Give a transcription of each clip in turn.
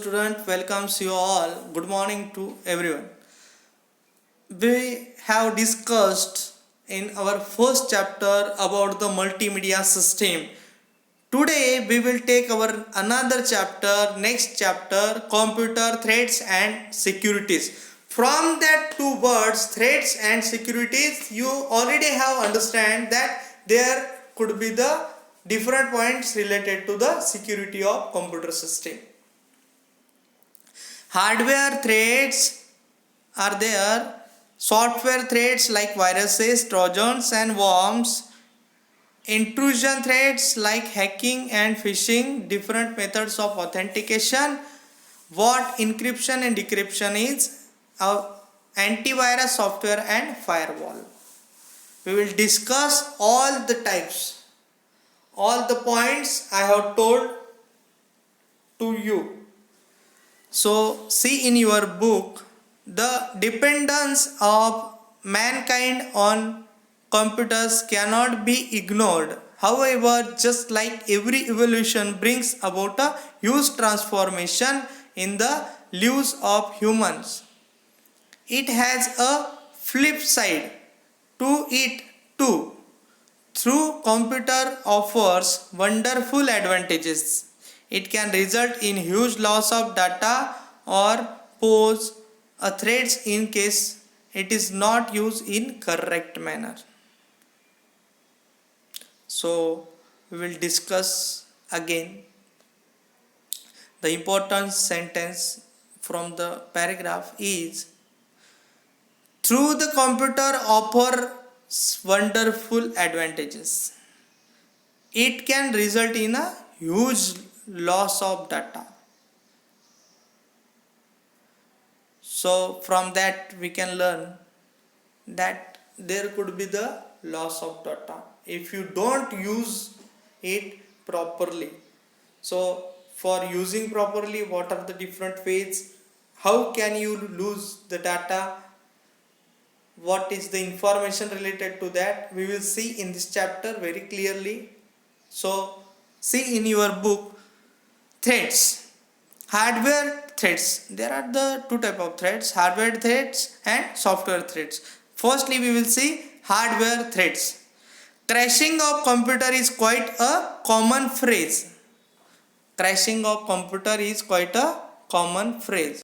student welcomes you all. Good morning to everyone. We have discussed in our first chapter about the multimedia system. Today we will take our another chapter, next chapter, computer threats and securities. From that two words, threats and securities, you already have understand that there could be the different points related to the security of computer system. Hardware threats are there, software threats like viruses, trojans and worms, intrusion threats like hacking and phishing, different methods of authentication, what encryption and decryption is, antivirus software and firewall. We will discuss all the types, all the points I have told to you. So see in your book, the dependence of mankind on computers cannot be ignored. However, just like every evolution brings about a huge transformation in the lives of humans, it has a flip side to it too. Through computer offers wonderful advantages, it can result in huge loss of data or pose a threat in case it is not used in correct manner. So we will discuss again the important sentence from the paragraph is through the computer offers wonderful advantages. It can result in a huge loss of data. So from that we can learn that there could be the loss of data if you don't use it properly. So for using properly, what are the different ways? How can you lose the data? What is the information related to that? We will see in this chapter very clearly. So see in your book threats, hardware threats. There are the two type of threats, hardware threats and software threats. Firstly we will see hardware threats. Crashing of computer is quite a common phrase. Crashing of computer is quite a common phrase.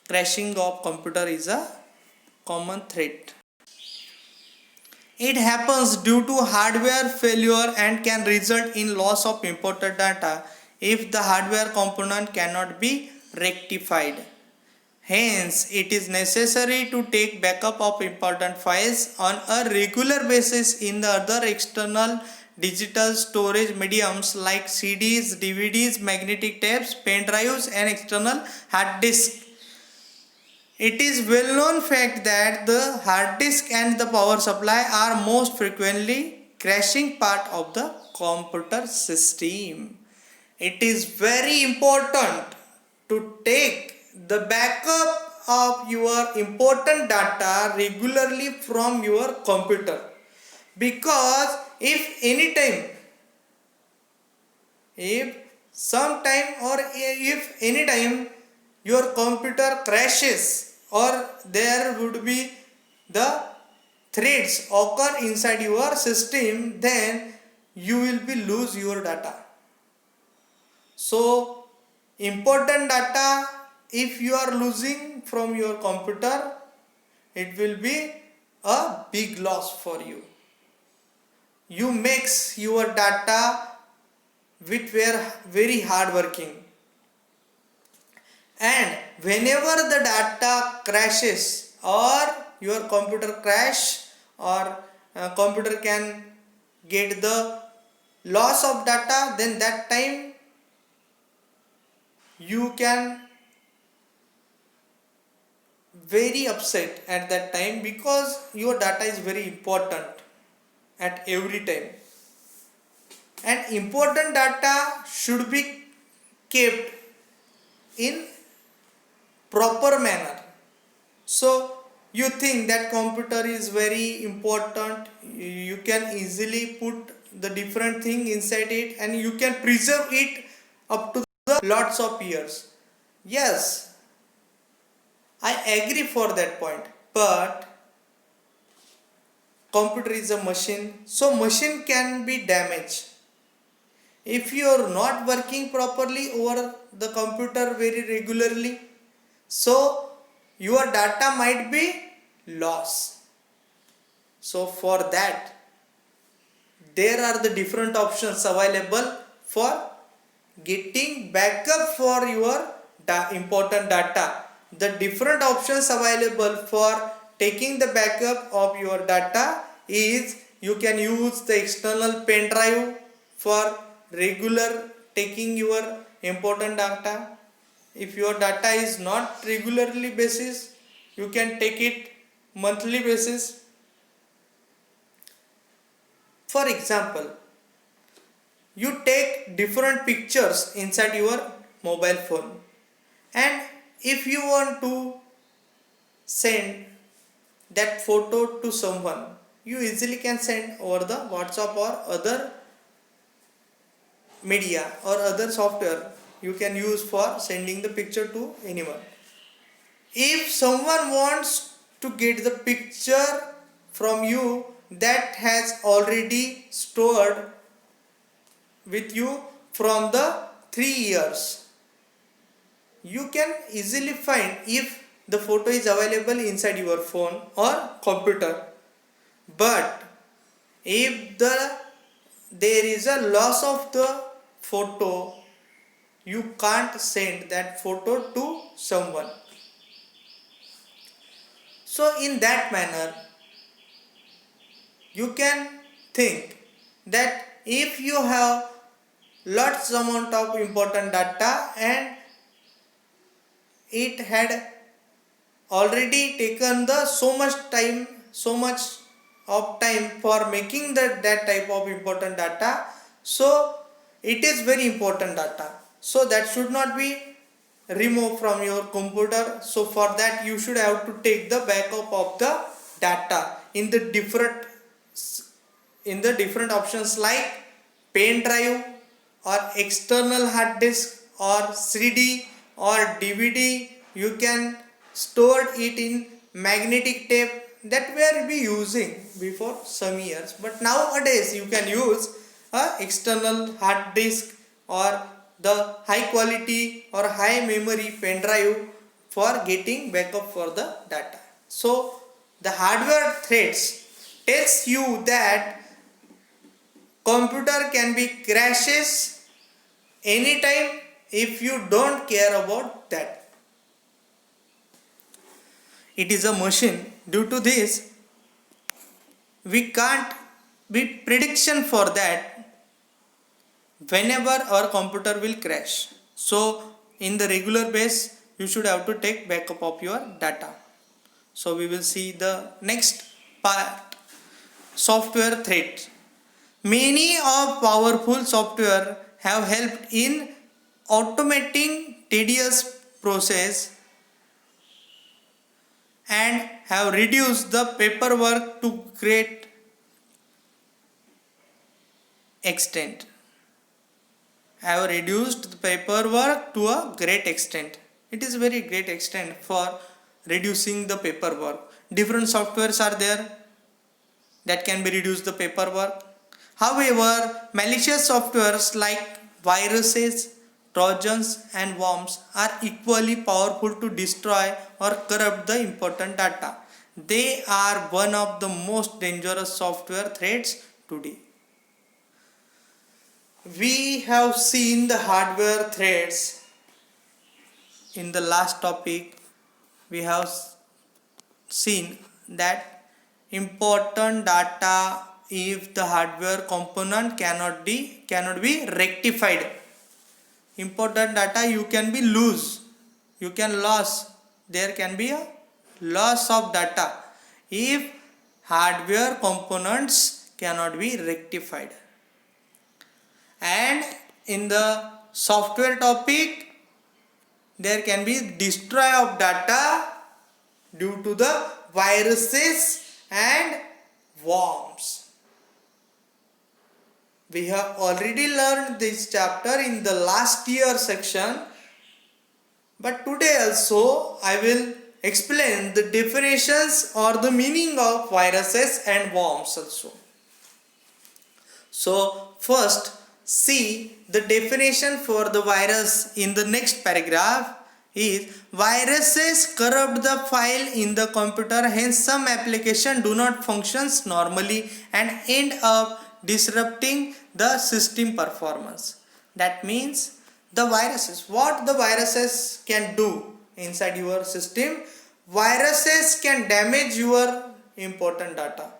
Crashing of computer is a common threat. It happens due to hardware failure and can result in loss of important data if the hardware component cannot be rectified. Hence, it is necessary to take backup of important files on a regular basis in the other external digital storage mediums like CDs, DVDs, magnetic tapes, pen drives and external hard disk. It is well known fact that the hard disk and the power supply are most frequently crashing part of the computer system. It is very important to take the backup of your important data regularly from your computer, because if sometime or if anytime your computer crashes or there would be the threats occur inside your system, then you will be lose your data. So important data, if you are losing from your computer, it will be a big loss for you. You mix your data which were very hard working, and whenever the data crashes or your computer crash or computer can get the loss of data, then that time you can very upset at that time, because your data is very important at every time, and important data should be kept in proper manner. So you think that computer is very important, you can easily put the different thing inside it and you can preserve it up to the lots of years. Yes, I agree for that point. But computer is a machine, so machine can be damaged. If you are not working properly over the computer very regularly, so your data might be lost. So for that, there are the different options available for getting backup for your important data. The different options available for taking the backup of your data is you can use the external pen drive for regular taking your important data. If your data is not regularly basis, you can take it monthly basis. For example, you take different pictures inside your mobile phone, and if you want to send that photo to someone, you easily can send over the WhatsApp or other media or other software you can use for sending the picture to anyone. If someone wants to get the picture from you that has already stored with you from the 3 years, you can easily find if the photo is available inside your phone or computer. But if there is a loss of the photo, you can't send that photo to someone. So in that manner, you can think that if you have lots amount of important data and it had already taken the so much of time for making that type of important data, so it is very important data, so that should not be removed from your computer. So for that you should have to take the backup of the data in the different options like pen drive or external hard disk or CD or DVD. You can store it in magnetic tape that were we using before some years, but nowadays you can use a external hard disk or the high quality or high memory pen drive for getting backup for the data. So the hardware threats tells you that computer can be crashes anytime if you don't care about that. It is a machine. Due to this, we can't be prediction for that whenever our computer will crash. So in the regular base, you should have to take backup of your data. So we will see the next part, software threat. Many of powerful software have helped in automating tedious process and have reduced the paperwork to great extent. Have reduced the paperwork to a great extent. It is very great extent for reducing the paperwork. Different softwares are there that can be reduce the paperwork. However, malicious softwares like viruses, trojans and worms are equally powerful to destroy or corrupt the important data. They are one of the most dangerous software threats today. We have seen the hardware threats in the last topic. We have seen that important data, if the hardware component cannot be rectified, important data you can be lose, you can loss, there can be a loss of data if hardware components cannot be rectified. And in the software topic, there can be destroy of data due to the viruses and worms. We have already learned this chapter in the last year section, but today also I will explain the definitions or the meaning of viruses and worms also. So first see the definition for the virus in the next paragraph is viruses corrupt the file in the computer, hence some applications do not function normally and end up disrupting the system performance. That means the viruses, what the viruses can do inside your system, viruses can damage your important data.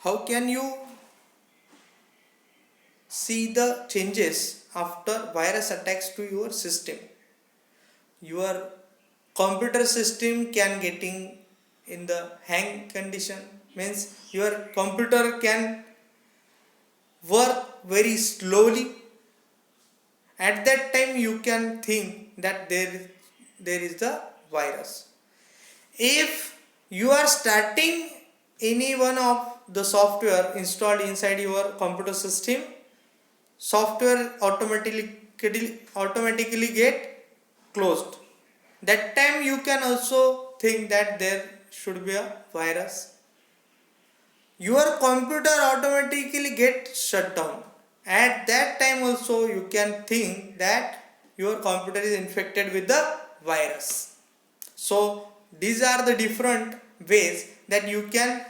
How can you see the changes after virus attacks to your system? Your computer system can getting in the hang condition, means your computer can work very slowly. At that time you can think that there is the virus. If you are starting any one of the software installed inside your computer system, software automatically get closed. That time you can also think that there should be a virus. Your computer automatically get shut down. At that time also you can think that your computer is infected with the virus. So these are the different ways that you can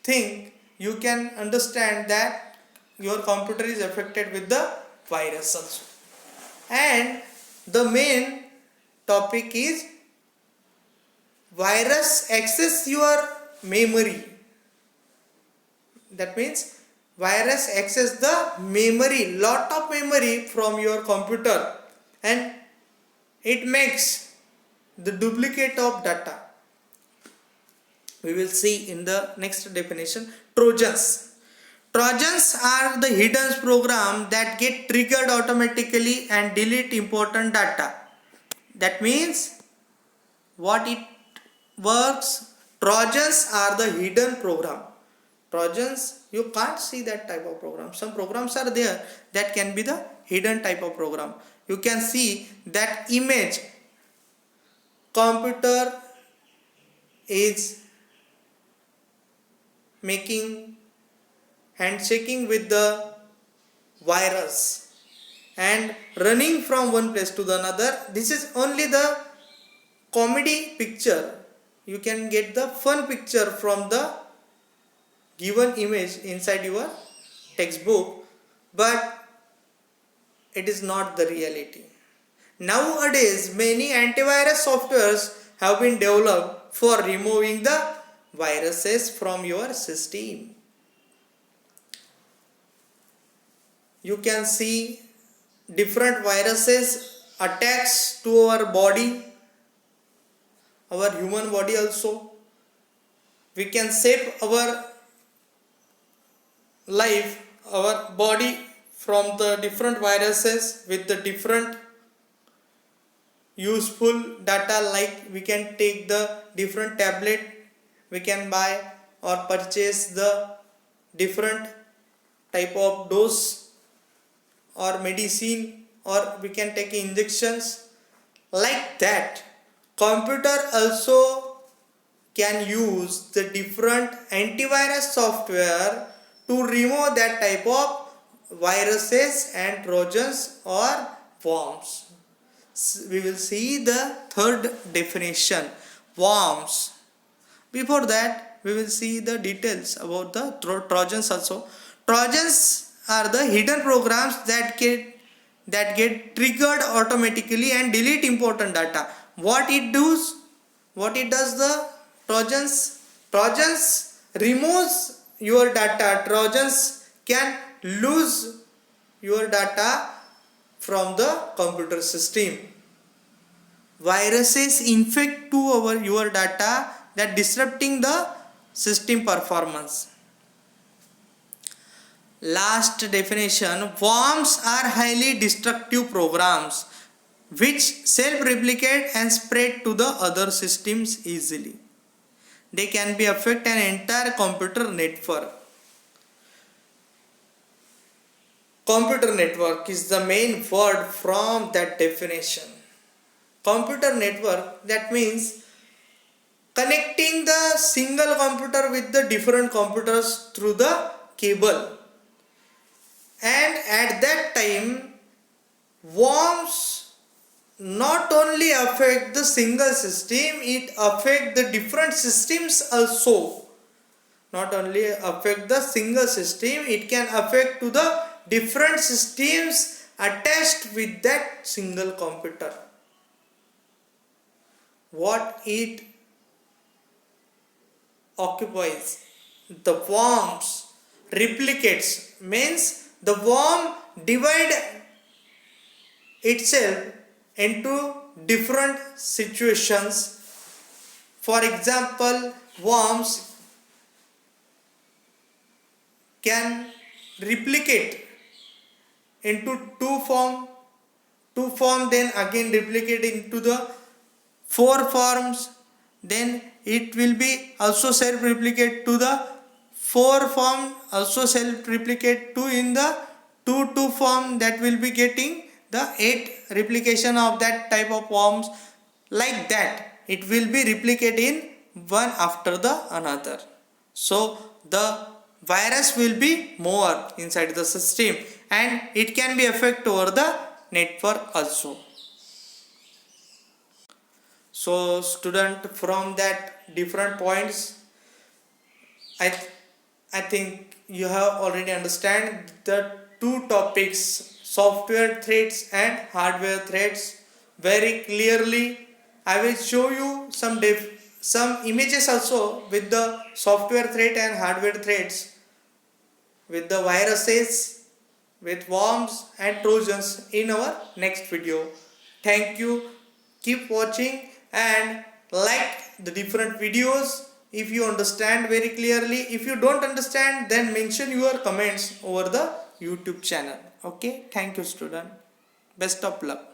think, you can understand that your computer is affected with the virus also. And the main topic is virus access your memory. That means virus access the memory, lot of memory from your computer, and it makes the duplicate of data. We will see in the next definition. Trojans. Trojans are the hidden program that get triggered automatically and delete important data. That means what it works, Trojans are the hidden program. Trojans, you can't see that type of program. Some programs are there that can be the hidden type of program. You can see that image, computer is making handshaking with the virus and running from one place to the another. This is only the comedy picture. You can get the fun picture from the given image inside your textbook, but it is not the reality. Nowadays many antivirus softwares have been developed for removing the viruses from your system. You can see different viruses attacks to our body, our human body also. We can save our life, our body from the different viruses with the different useful data, like we can take the different tablet, we can buy or purchase the different type of dose or medicine, or we can take injections. Like that, computer also can use the different antivirus software to remove that type of viruses and trojans or worms. We will see the third definition, worms. Before that, we will see the details about the trojans also. Trojans are the hidden programs that get triggered automatically and delete important data. What it does the Trojans removes your data. Trojans can lose your data from the computer system. Viruses infect to your data, that disrupting the system performance. Last definition, worms are highly destructive programs which self-replicate and spread to the other systems easily. They can be affect an entire computer network. Computer network is the main word from that definition. Computer network, that means connecting the single computer with the different computers through the cable. And at that time, worms not only affect the single system, it affect the different systems also. Not only affect the single system, it can affect to the different systems attached with that single computer. What it occupies, the worms replicates, means the worm divide itself into different situations. For example, worms can replicate into two form, then again replicate into the four forms, then it will be also self replicate to the four form, also self replicate to in the two form, that will be getting the 8 replication of that type of worms. Like that it will be replicate in one after the another. So the virus will be more inside the system and it can be affect over the network also. So student, from that different points, I think you have already understand the two topics, software threats and hardware threats, very clearly. I will show you some images also with the software threat and hardware threats, with the viruses, with worms and trojans in our next video. Thank you. Keep watching and like the different videos if you understand very clearly. If you don't understand, then mention your comments over the YouTube channel. Okay, thank you student. Best of luck.